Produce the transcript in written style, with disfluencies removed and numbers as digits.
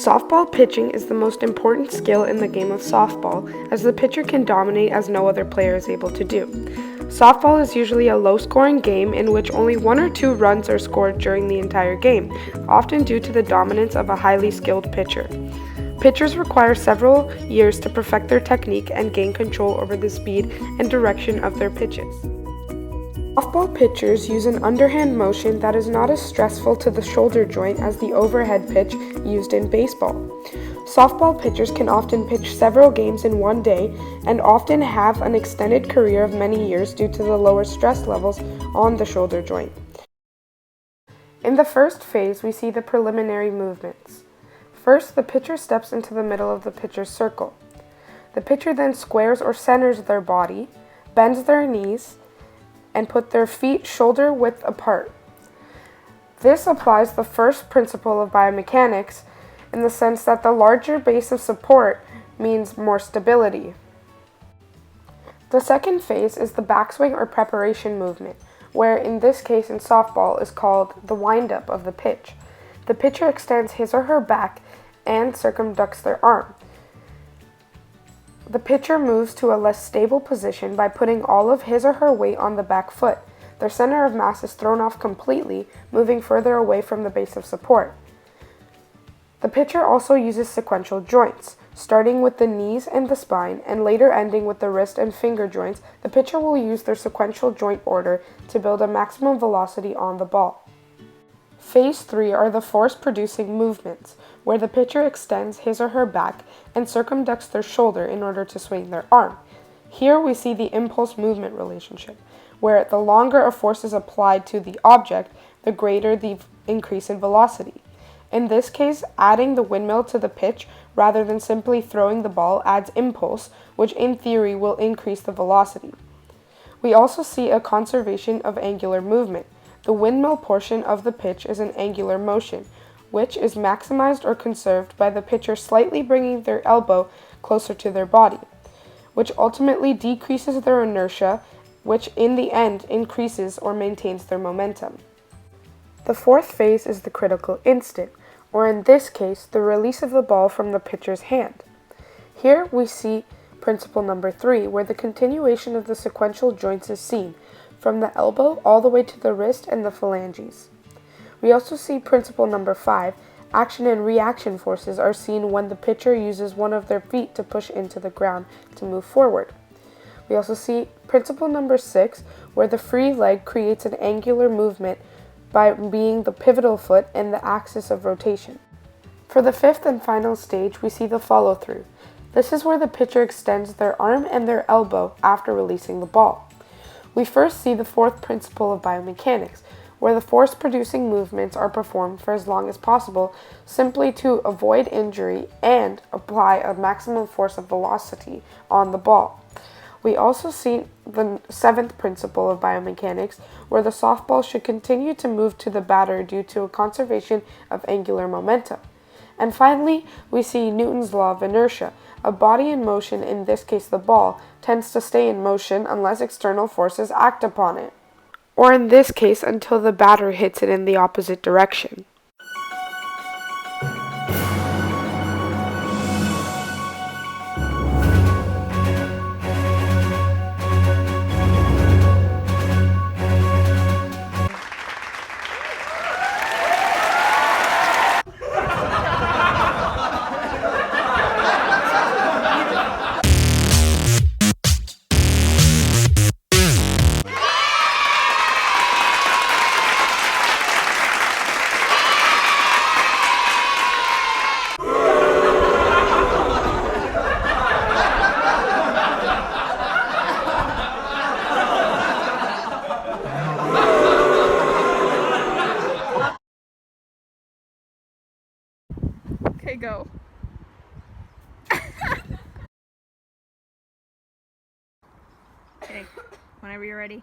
Softball pitching is the most important skill in the game of softball, as the pitcher can dominate as no other player is able to do. Softball is usually a low-scoring game in which only 1 or 2 runs are scored during the entire game, often due to the dominance of a highly skilled pitcher. Pitchers require several years to perfect their technique and gain control over the speed and direction of their pitches. Softball pitchers use an underhand motion that is not as stressful to the shoulder joint as the overhead pitch used in baseball. Softball pitchers can often pitch several games in one day and often have an extended career of many years due to the lower stress levels on the shoulder joint. In the first phase, we see the preliminary movements. First, the pitcher steps into the middle of the pitcher's circle. The pitcher then squares or centers their body, bends their knees, and put their feet shoulder width apart. This applies the first principle of biomechanics in the sense that the larger base of support means more stability. The second phase is the backswing or preparation movement, where in this case in softball is called the windup of the pitch. The pitcher extends his or her back and circumducts their arm. The pitcher moves to a less stable position by putting all of his or her weight on the back foot. Their center of mass is thrown off completely, moving further away from the base of support. The pitcher also uses sequential joints, starting with the knees and the spine, and later ending with the wrist and finger joints. The pitcher will use their sequential joint order to build a maximum velocity on the ball. Phase 3 are the force-producing movements, where the pitcher extends his or her back and circumducts their shoulder in order to swing their arm. Here we see the impulse-movement relationship, where the longer a force is applied to the object, the greater the increase in velocity. In this case, adding the windmill to the pitch rather than simply throwing the ball adds impulse, which in theory will increase the velocity. We also see a conservation of angular movement. The windmill portion of the pitch is an angular motion, which is maximized or conserved by the pitcher slightly bringing their elbow closer to their body, which ultimately decreases their inertia, which in the end increases or maintains their momentum. The fourth phase is the critical instant, or in this case, the release of the ball from the pitcher's hand. Here we see principle number 3, where the continuation of the sequential joints is seen, from the elbow all the way to the wrist and the phalanges. We also see principle number 5, action and reaction forces are seen when the pitcher uses one of their feet to push into the ground to move forward. We also see principle number 6, where the free leg creates an angular movement by being the pivotal foot and the axis of rotation. For the fifth and final stage, we see the follow-through. This is where the pitcher extends their arm and their elbow after releasing the ball. We first see the fourth principle of biomechanics, where the force-producing movements are performed for as long as possible simply to avoid injury and apply a maximum force of velocity on the ball. We also see the seventh principle of biomechanics, where the softball should continue to move to the batter due to a conservation of angular momentum. And finally, we see Newton's law of inertia. A body in motion, in this case the ball, tends to stay in motion unless external forces act upon it, or in this case until the batter hits it in the opposite direction. Okay, go. Okay, whenever you're ready.